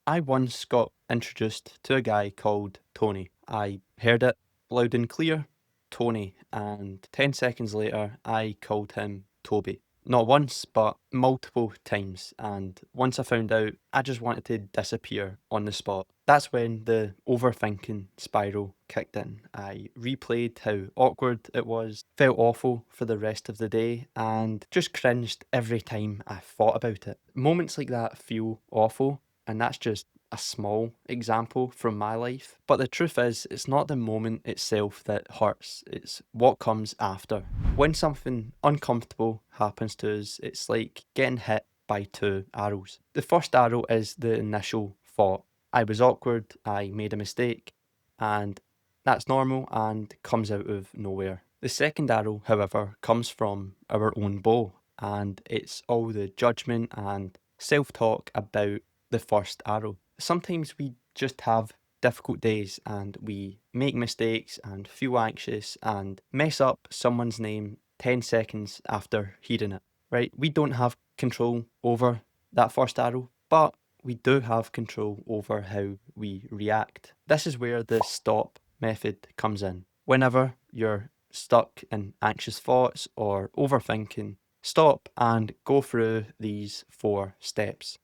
I once got introduced to a guy called Tony. I heard it loud and clear, Tony, and 10 seconds later I called him Toby. Not once, but multiple times. And once I found out, I just wanted to disappear on the spot. That's when the overthinking spiral kicked in. I replayed how awkward it was, felt awful for the rest of the day, and just cringed every time I thought about it. Moments like that feel awful, and that's just a small example from my life. But the truth is, it's not the moment itself that hurts, it's what comes after. When something uncomfortable happens to us, it's like getting hit by two arrows. The first arrow is the initial thought. I was awkward, I made a mistake, and that's normal and comes out of nowhere. The second arrow, however, comes from our own bow, and it's all the judgment and self talk about the first arrow. Sometimes we just have difficult days and we make mistakes and feel anxious and mess up someone's name 10 seconds after hearing it, right? We don't have control over that first arrow, but we do have control over how we react. This is where the stop method comes in. Whenever you're stuck in anxious thoughts or overthinking, stop and go through these 4 steps.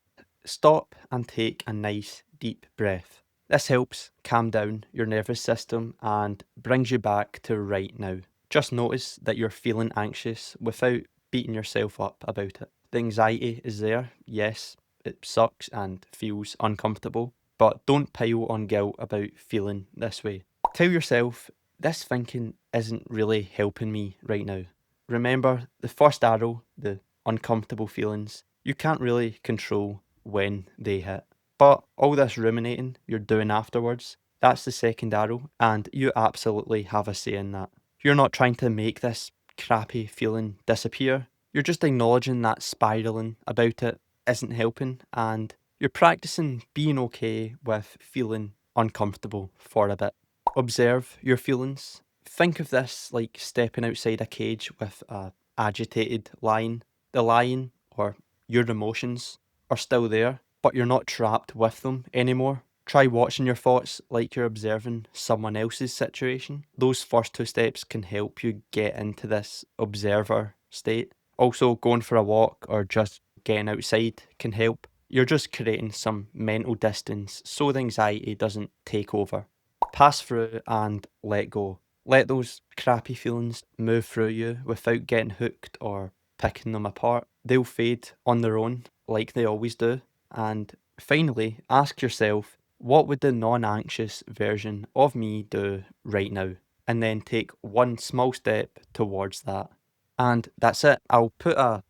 Stop and take a nice deep breath. This helps calm down your nervous system and brings you back to right now. Just notice that you're feeling anxious without beating yourself up about it. The anxiety is there, yes, it sucks and feels uncomfortable, but don't pile on guilt about feeling this way. Tell yourself, this thinking isn't really helping me right now. Remember the first arrow, the uncomfortable feelings, you can't really control when they hit. But all this ruminating you're doing afterwards, that's the second arrow, and you absolutely have a say in that. You're not trying to make this crappy feeling disappear, you're just acknowledging that spiraling about it isn't helping, and you're practicing being okay with feeling uncomfortable for a bit. Observe your feelings. Think of this like stepping outside a cage with a agitated lion. The lion, or your emotions, are still there, but you're not trapped with them anymore. Try watching your thoughts like you're observing someone else's situation. Those first 2 steps can help you get into this observer state. Also, going for a walk or just getting outside can help. You're just creating some mental distance so the anxiety doesn't take over. Pass through and let go. Let those crappy feelings move through you without getting hooked or picking them apart. They'll fade on their own, like they always do. And finally, ask yourself, what would the non anxious version of me do right now? And then take one small step towards that. And that's it. I'll put a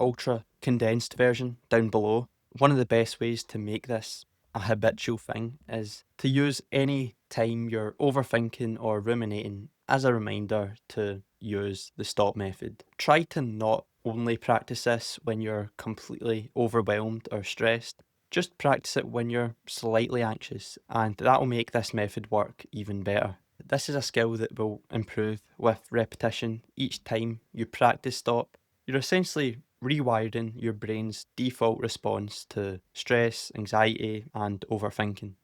ultra condensed version down below. One of the best ways to make this a habitual thing is to use any time you're overthinking or ruminating as a reminder to use the stop method. Try to not only practice this when you're completely overwhelmed or stressed, just practice it when you're slightly anxious, and that will make this method work even better. This is a skill that will improve with repetition. Each time you practice stop, you're essentially rewiring your brain's default response to stress, anxiety, and overthinking.